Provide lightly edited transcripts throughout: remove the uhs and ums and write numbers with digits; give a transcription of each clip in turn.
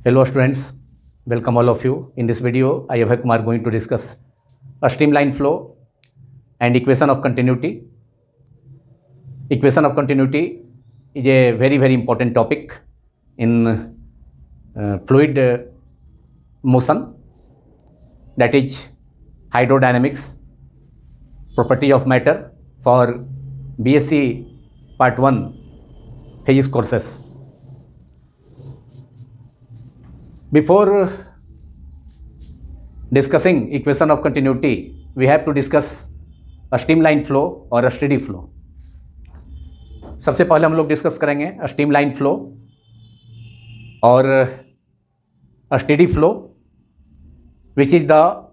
Hello students, welcome all of you. In this video, I Abhay Kumar going to discuss a streamline flow and equation of continuity. Equation of continuity is a very important topic in fluid motion, that is hydrodynamics, property of matter for BSc Part 1 physics courses. Before discussing equation of continuity, we have to discuss a streamline flow और a steady flow. सबसे पहले हम लोग discuss करेंगे a streamline flow और a steady flow, which is the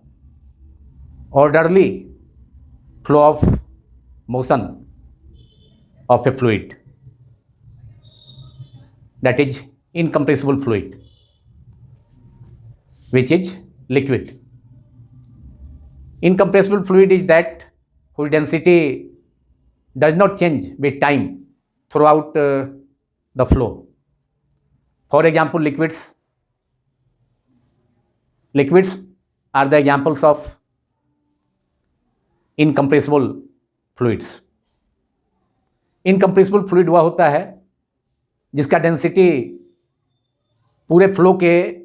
orderly flow of motion of a fluid, that is incompressible fluid, which is liquid. Incompressible fluid is that whose density does not change with time throughout the flow. For example, liquids are the examples of incompressible fluids. Incompressible fluid वह होता है जिसका density पूरे flow के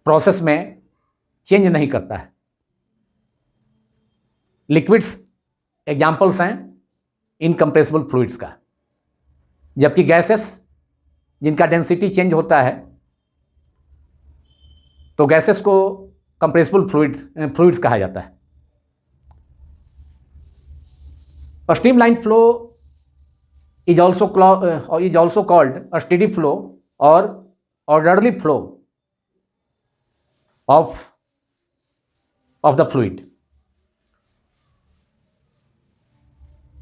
process में change नहीं करता है. लिक्विड्स एग्जाम्पल्स हैं इनकम्प्रेसिबल फ्लूइड्स का, जबकि गैसेस जिनका डेंसिटी चेंज होता है तो गैसेस को कंप्रेसिबल फ्लूइड्स कहा जाता है. A streamline flow is also called a steady flow or orderly flow of the fluid.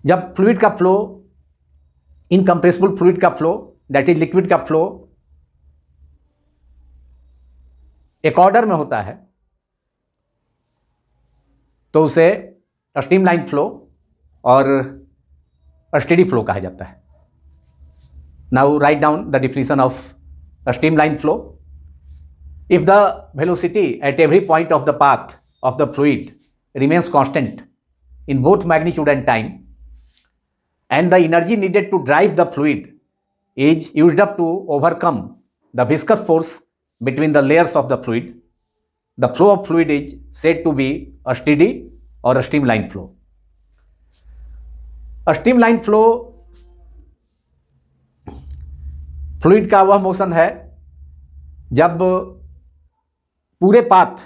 जब फ्लूइड का फ्लो, इनकम्प्रेसिबल फ्लूइड का फ्लो, दैट इज लिक्विड का फ्लो एक ऑर्डर में होता है तो उसे स्ट्रीमलाइन फ्लो और स्टेडी फ्लो कहा जाता है. Now write down the definition of streamline flow. If the velocity at every point of the path of the fluid remains constant in both magnitude and time, and the energy needed to drive the fluid is used up to overcome the viscous force between the layers of the fluid, the flow of fluid is said to be a steady or a streamline flow. A streamline flow fluid का वह motion है जब पूरे path,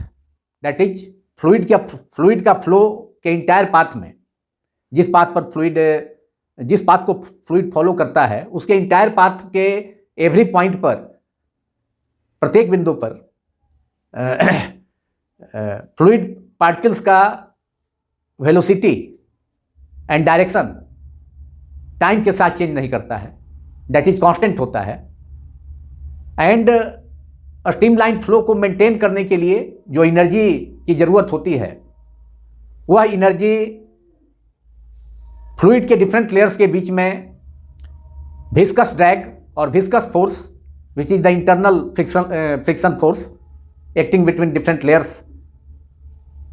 that is fluid का flow के entire path में, जिस path को फ्लूइड फॉलो करता है उसके इंटायर पाथ के एवरी पॉइंट पर, प्रत्येक बिंदु पर फ्लूइड पार्टिकल्स का वेलोसिटी एंड डायरेक्शन टाइम के साथ चेंज नहीं करता है, दैट इज कांस्टेंट होता है. एंड स्ट्रीमलाइन फ्लो को मेंटेन करने के लिए जो एनर्जी की ज़रूरत होती है वह एनर्जी फ्लूइड के डिफरेंट लेयर्स के बीच में विस्कस ड्रैग और viscous force, which is the internal friction force acting between different layers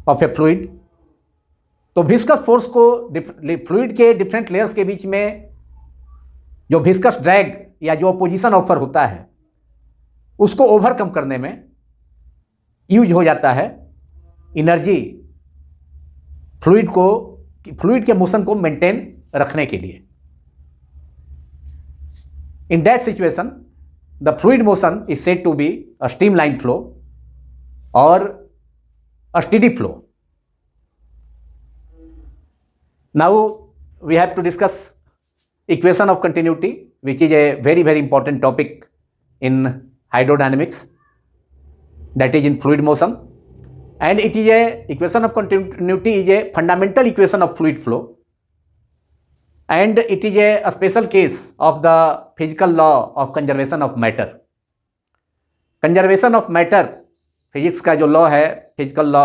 of A fluid. तो विस्कस फोर्स को फ्लूइड के डिफरेंट लेयर्स के बीच में जो विस्कस ड्रैग या जो अपोजिशन ऑफर होता है उसको ओवरकम करने में यूज हो जाता है एनर्जी फ्लूइड के मोशन को मेंटेन रखने के लिए. In that situation the fluid motion is said to be a streamline flow or a steady flow. Now we have to discuss equation of continuity, which is a very important topic in hydrodynamics, that is in fluid motion, and it is equation of continuity is a fundamental equation of fluid flow, and it is a special case of the physical law of conservation of matter. Conservation of matter, physics का जो law है, physical law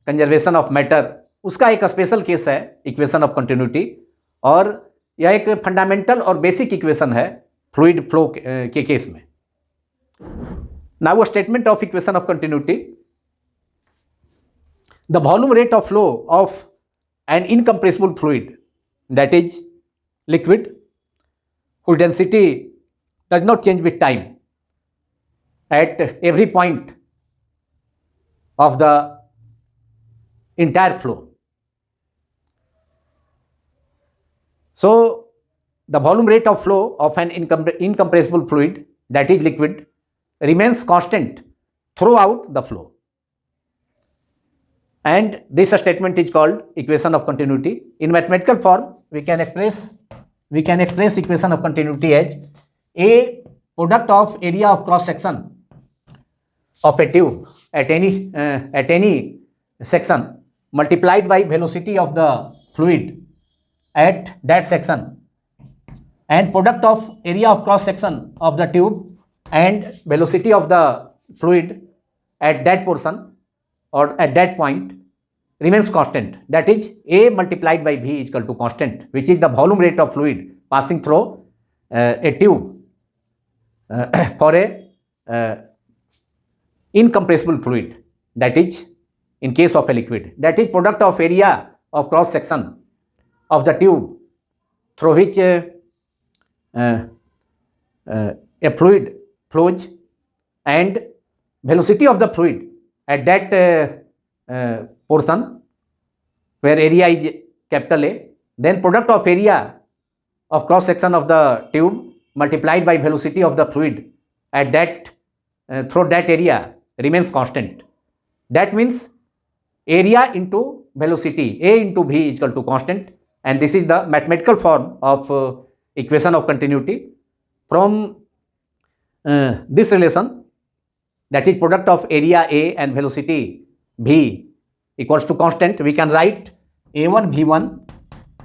conservation of matter, उसका एक special case है equation of continuity, और यह एक fundamental और बेसिक इक्वेशन है फ्लूइड फ्लो के केस में. Now a statement of equation of continuity. The volume rate of flow of an incompressible fluid, that is liquid, whose density does not change with time at every point of the entire flow. So the volume rate of flow of an incompressible fluid, that is liquid, remains constant throughout the flow. And this statement is called equation of continuity. In mathematical form, we can express equation of continuity as A product of area of cross section of a tube at any section multiplied by velocity of the fluid at that section, and product of area of cross section of the tube and velocity of the fluid at that portion or at that point remains constant. That is, A multiplied by V is equal to constant, which is the volume rate of fluid passing through a tube for a incompressible fluid, that is in case of a liquid. That is product of area of cross section of the tube through which a fluid flows and velocity of the fluid at that portion where area is capital A, then product of area of cross section of the tube multiplied by velocity of the fluid at that through that area remains constant. That means area into velocity, A into V is equal to constant, and this is the mathematical form of equation of continuity. From this relation, that is product of area A and velocity V equals to constant, we can write A1 V1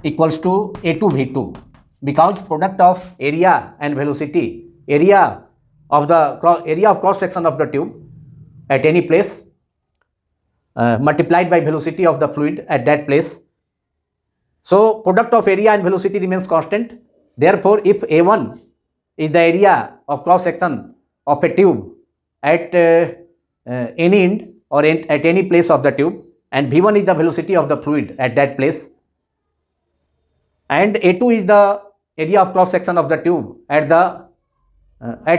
equals to A2 V2, because product of area and velocity, area of cross section of the tube at any place multiplied by velocity of the fluid at that place. So product of area and velocity remains constant. Therefore, if A1 is the area of cross section of a tube at any end or at any place of the tube, and V1 is the velocity of the fluid at that place, and A2 is the area of cross section of the tube at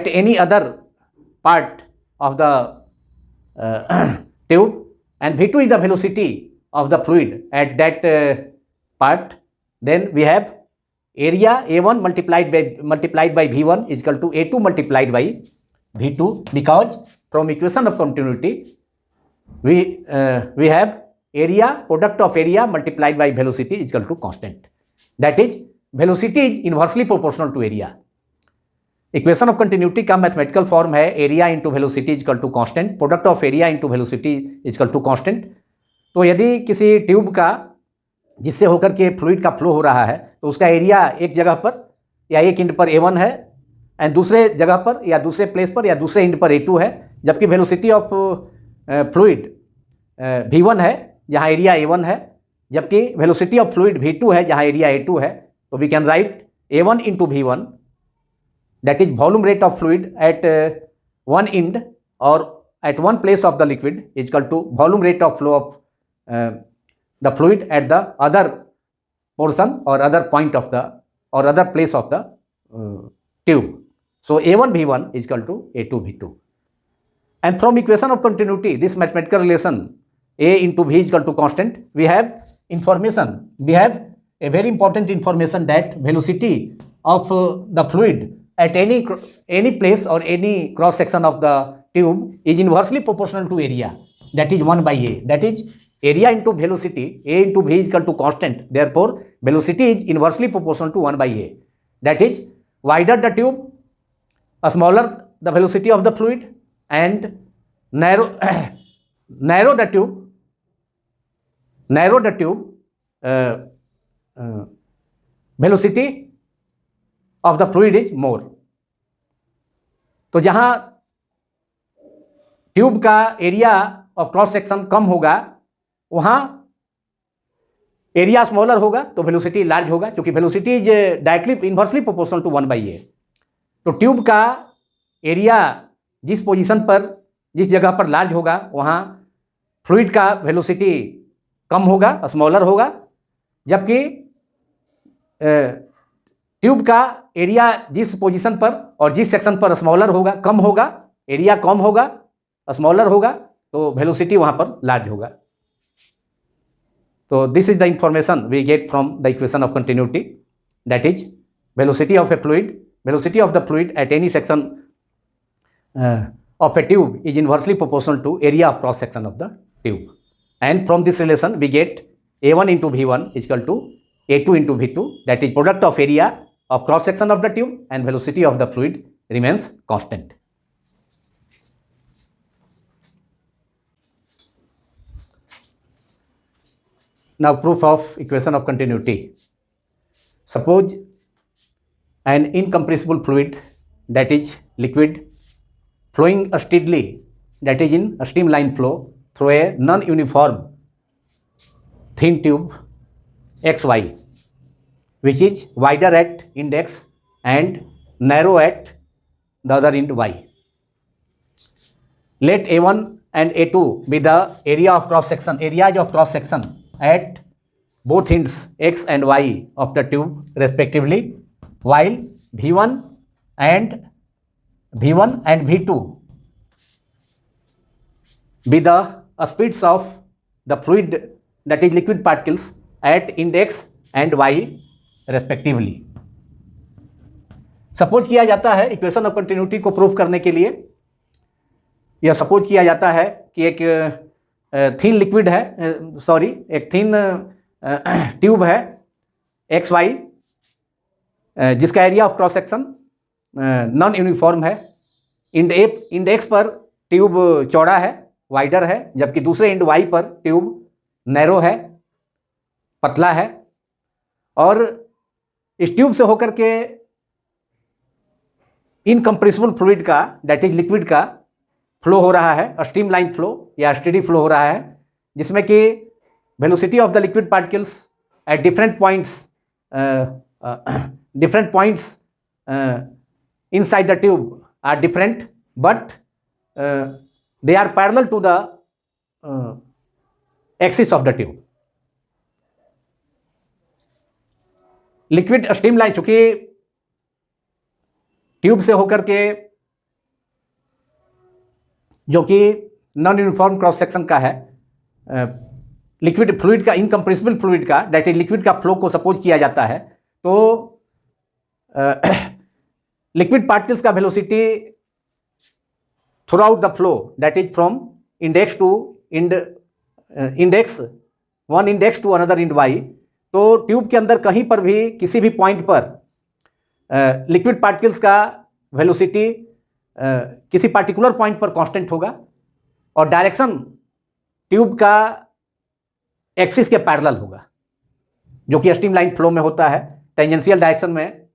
any other part of the tube, and V2 is the velocity of the fluid at that part, then we have area A1 multiplied by V1 is equal to A2 multiplied by V2, because from equation of continuity we have area, product of area multiplied by velocity is equal to constant. That is, velocity is inversely proportional to area. Equation of continuity का mathematical form है area into velocity is equal to constant, product of area into velocity is equal to constant. तो यदि किसी tube का जिससे होकर के fluid का फ्लो हो रहा है तो उसका एरिया एक जगह पर या एक इंड पर A1 है एंड दूसरे जगह पर या दूसरे प्लेस पर या दूसरे इंड पर A2 है, जबकि वेलोसिटी ऑफ फ्लूइड V1 है जहाँ एरिया A1 है, जबकि वेलोसिटी ऑफ फ्लूइड V2 है जहाँ एरिया A2 है। तो we can write A1 into V1, that is volume rate of fluid at one end or at one place of the liquid is equal to volume rate of flow of the fluid at the other portion or other point of the or other place of the tube. So A1 V1 is equal to A2 V2. And from equation of continuity, this mathematical relation A into V is equal to constant, we have information, we have a very important information that velocity of the fluid at any place or any cross section of the tube is inversely proportional to area, that is 1 by A. That is, area into velocity, A into V is equal to constant. Therefore, velocity is inversely proportional to 1 by A. That is, wider the tube, smaller the velocity of the fluid, and narrow the tube, velocity of the fluid is more. तो जहाँ tube का area of cross section कम होगा वहाँ area smaller होगा तो velocity large होगा, क्योंकि velocity is directly inversely proportional to 1 by A। तो ट्यूब का एरिया जिस पोजीशन पर, जिस जगह पर लार्ज होगा वहाँ फ्लूइड का वेलोसिटी कम होगा, स्मॉलर होगा, जबकि ट्यूब का एरिया जिस पोजीशन पर और जिस सेक्शन पर स्मॉलर होगा, कम होगा, एरिया कम होगा, स्मॉलर होगा, तो वेलोसिटी वहाँ पर लार्ज होगा. तो this is the information we get from the equation of continuity, that is velocity of a fluid, velocity of the fluid at any section of a tube is inversely proportional to area of cross section of the tube. And from this relation we get A1 into V1 is equal to A2 into V2, that is product of area of cross section of the tube and velocity of the fluid remains constant. Now proof of equation of continuity. Suppose an incompressible fluid, that is liquid, flowing steadily, that is in a streamline flow through a non-uniform thin tube XY, which is wider at end X and narrow at the other end Y. Let A1 and A2 be the area of cross section, areas of cross section at both ends X and Y of the tube respectively, while V1 and V2 be the speeds of the fluid, that is liquid particles at index and y respectively. Suppose किया जाता है equation of continuity को prove करने के लिए, यह suppose किया जाता है कि एक थिन लिक्विड है, एक थिन ट्यूब है एक्स वाई, जिसका area of cross section non uniform है. इंडेक्स पर ट्यूब चौड़ा है, वाइडर है, जबकि दूसरे इंड वाई पर ट्यूब नैरो है, पतला है. और इस ट्यूब से होकर के इनकम्प्रेसिबल फ्लूइड का, दैट इज लिक्विड का फ्लो हो रहा है, स्ट्रीम लाइन फ्लो या स्टेडी फ्लो हो रहा है, जिसमें कि velocity of the liquid particles at different points inside the tube are different, but they are parallel to the axis of the tube. Liquid streamline, चूंकि ट्यूब से होकर के जो कि नॉन यूनिफॉर्म क्रॉस सेक्शन का है, लिक्विड फ्लूइड का, incompressible fluid का, दैट इज लिक्विड का फ्लो को सपोज किया जाता है, तो लिक्विड पार्टिकल्स का velocity throughout the flow, that is from index to index, one index to another end y. तो ट्यूब के अंदर कहीं पर भी किसी भी पॉइंट पर लिक्विड पार्टिकल्स का वेलोसिटी किसी पार्टिकुलर पॉइंट पर कांस्टेंट होगा और डायरेक्शन ट्यूब का एक्सिस के पैरेलल होगा, जो कि स्ट्रीमलाइन फ्लो में होता है. टेंजेंशियल डायरेक्शन में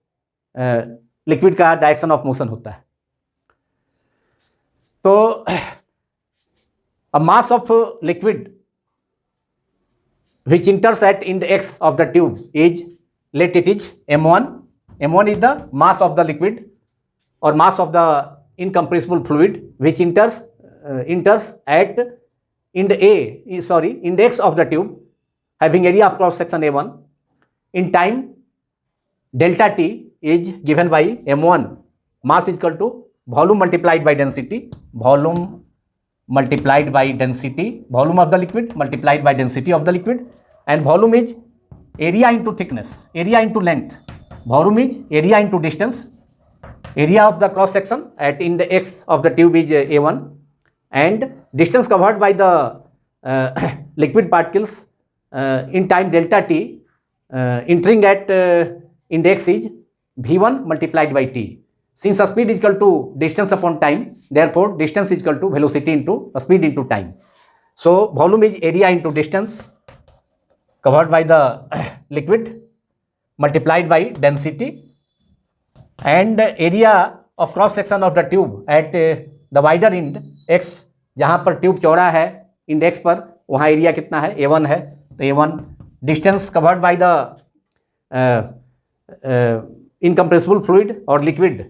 लिक्विड का डायरेक्शन ऑफ मोशन होता है. तो a mass of liquid which enters at end x of the tube is, let it is m1. m1 is the mass of the liquid or mass of the incompressible fluid which enters at end index of the tube having area of cross section a1. In time delta t is given by m1, mass is equal to volume multiplied by density, volume of the liquid multiplied by density of the liquid, and volume is area into thickness, area into length, volume is area into distance, area of the cross section at end x of the tube is a1, and distance covered by the liquid particles in time delta t entering at index is v1 multiplied by t. Since speed is equal to distance upon time, therefore distance is equal to velocity into speed into time. So volume is area into distance covered by the liquid multiplied by density, and area of cross section of the tube at the wider end x, जहाँ पर tube चौड़ा है index पर, वहाँ area कितना है, a1 है. तो a1 distance covered by the incompressible fluid और liquid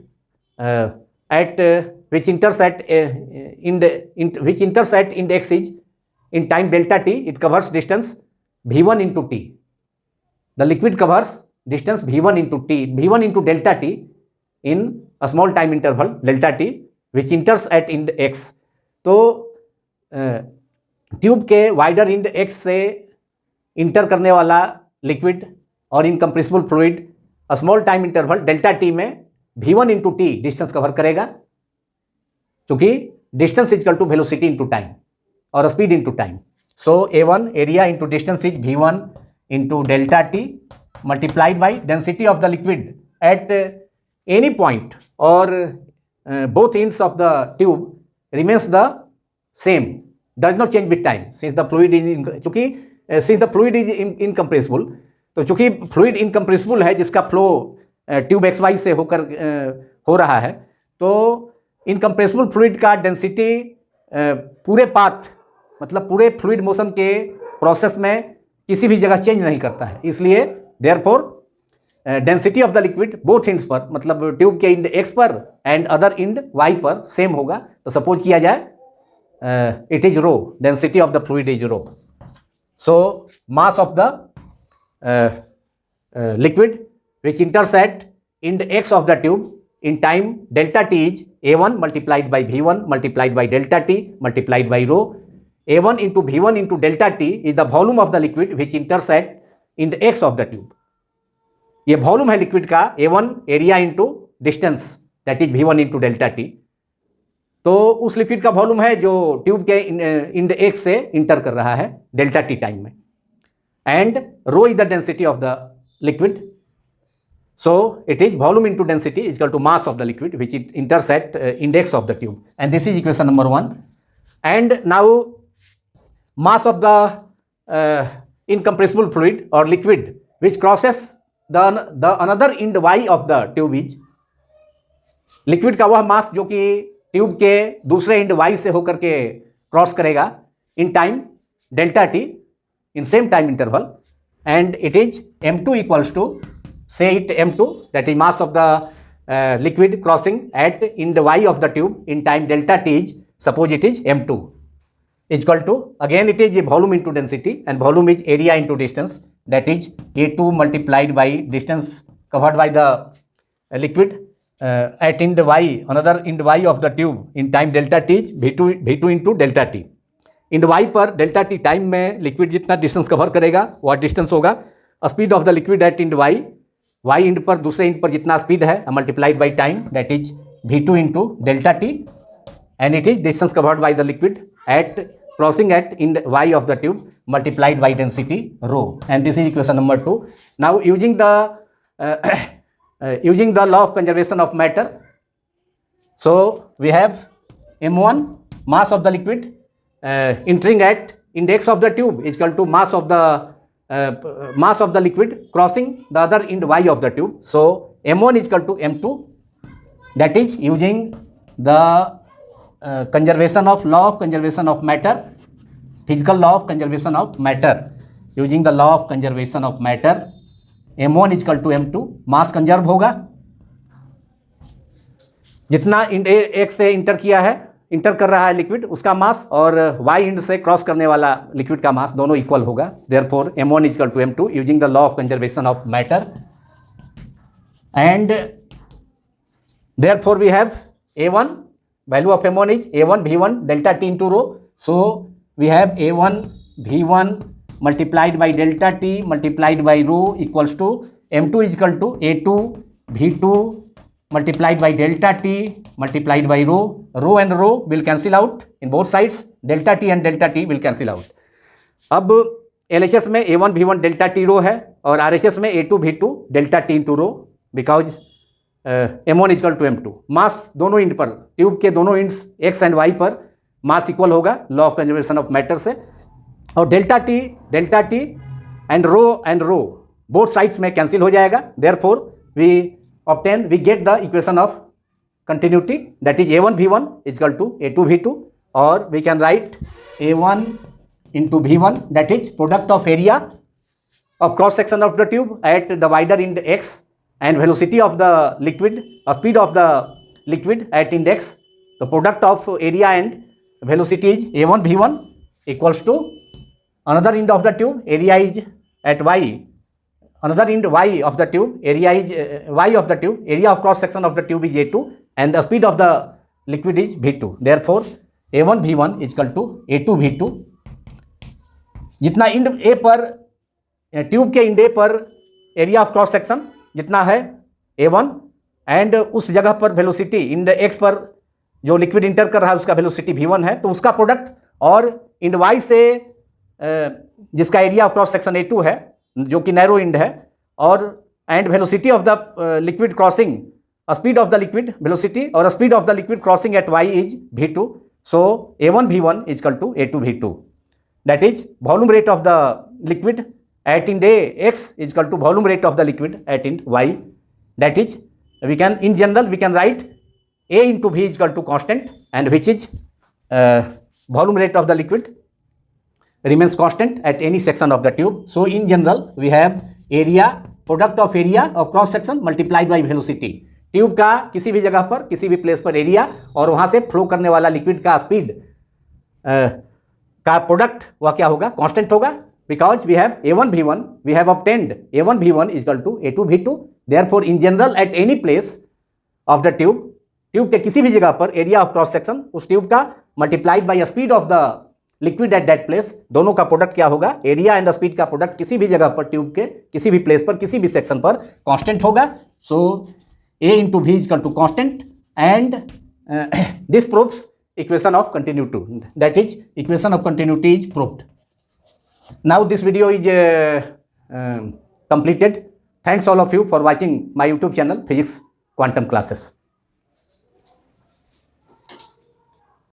at which enters at which enters at index is in time delta t, it covers distance v1 into t. The liquid covers distance v1 into t, v1 into delta t in a small time interval delta t which enters at index. तो tube के wider end x से enter करने वाला liquid और incompressible fluid small time interval delta t में v1 into t distance cover करेगा, क्योंकि distance is equal to velocity into time और speed into time. So a1 area into distance is v1 into delta t multiplied by density of the liquid at any point और both ends of the tube remains the same, does not change with time since the fluid is चूँकि since the fluid is incompressible, तो चूँकि fluid incompressible है जिसका flow tube x Y से होकर हो रहा है, तो इनकम्प्रेसिबल फ्लूइड का डेंसिटी पूरे पाथ मतलब पूरे फ्लूइड मोशन के प्रोसेस में किसी भी जगह चेंज नहीं करता है. इसलिए therefore density of the liquid both ends पर मतलब ट्यूब के इंड एक्स पर एंड अदर इंड वाई पर सेम होगा. तो सपोज किया जाए it is rho, density of the fluid is rho. So mass of the liquid which enters at end x of the tube in time delta t is a1 multiplied by v1 multiplied by delta t multiplied by rho. a1 into v1 into delta t is the volume of the liquid which enters at end x of the tube. ये volume है liquid का a1 area into distance that is v1 into delta T. तो उस liquid का volume है जो tube के end x से इंटर कर रहा है डेल्टा टी टाइम में. And rho is the density of the liquid. So it is volume into density is equal to mass of the liquid which it enters at index of the tube. And this is equation number 1. And now mass of the incompressible fluid or liquid which crosses the another end y of the tube is, liquid का वह मास जो कि tube के दूसरे and y से होकर के cross करेगा in time delta T in same time interval, and it is m2 equals to, say it m2, that is mass of the liquid crossing at in the y of the tube in time delta t is, suppose it is m2 is equal to, again it is a volume into density and volume is area into distance, that is a2 multiplied by distance covered by the liquid at in the y, another in the y of the tube in time delta t is v2 into delta t. End y पर delta t time में liquid जितना distance cover करेगा वह distance होगा speed of the liquid at end y, y end पर दूसरे end पर जितना स्पीड है multiplied by time that is v2 into delta t and it is distance covered by the liquid at crossing at end y of the tube multiplied by density rho. And this is equation number 2. Now using the law of conservation of matter, so we have m1 mass of the liquid entering at index of the tube is equal to mass of the liquid crossing the other end y of the tube. So m1 is equal to m2, that is using the conservation of law of conservation of matter, physical law of conservation of matter. Using the law of conservation of matter, m1 is equal to m2, mass conserve होगा जितना end x से inter कर रहा है liquid उसका मास और Y end से cross करने वाला लिक्विड का मास दोनों इक्वल होगा. Therefore m1 is equal to m2 using the law of conservation of matter. And therefore we have a1, value of m1 is a1 v1 delta t into rho. So we have a1 v1 multiplied by delta t multiplied by rho equals to m2 is equal to a2 v2 multiplied by delta t multiplied by rho. Rho and rho will cancel out in both sides. Delta t and delta t will cancel out. अब LHS में a1 v1 delta t rho है और RHS में a2 v2 delta t into rho because m1 is equal to m2. मास दोनों end पर tube के दोनों ends x and y पर मास इक्वल होगा law of conservation of matter से. और delta t and rho both sides में cancel हो जाएगा. Therefore we get the equation of continuity, that is a1 v1 is equal to a2 v2, or we can write a1 into v1, that is product of area of cross section of the tube at the wider end x and velocity of the liquid, speed of the liquid at index the product of area and velocity is a1 v1 equals to another end of the tube, area is at y, another end y of the tube, area is y of the tube, area of cross section of the tube is a2 and the speed of the liquid is v2. Therefore a1 v1 is equal to a2 v2. जितना Ind A पर tube के Ind A पर area of cross section जितना है a1 and उस जगह पर velocity end x पर जो लिक्विड इंटर कर रहा है उसका वेलोसिटी v1 है, तो उसका प्रोडक्ट और इंड वाई से जिसका area of cross section a2 है जो कि नैरो इंड है और and velocity of the liquid crossing speed of the liquid velocity और speed of the liquid crossing at y is v2. So a1 v1 is equal to a2 v2. That is volume rate of the liquid at end A x is equal to volume rate of the liquid at end y. That is, we can in general we can write A into V is equal to constant, and which is volume rate of the liquid remains constant at any section of the tube. So in general we have area, product of area of cross section multiplied by velocity. Tube का किसी भी जगह पर किसी भी place पर area और वहाँ से फ्लो करने वाला लिक्विड का स्पीड का प्रोडक्ट वह क्या होगा, कांस्टेंट होगा. Because we have a1 v1, we have obtained a1 v1 is equal to a2 v2. Therefore in general at any place of the tube, tube के किसी भी जगह पर एरिया ऑफ क्रॉस सेक्शन उस ट्यूब का multiplied by speed of the liquid at that place, दोनों का product क्या होगा, एरिया एंड द स्पीड का प्रोडक्ट किसी भी जगह पर ट्यूब के किसी भी प्लेस पर किसी भी सेक्शन पर कांस्टेंट होगा. सो a into v is equal to constant and this proves equation of continuity. That is, equation of continuity is proved. Now this video is completed. Thanks all of you for watching my YouTube channel Physics Quantum Classes.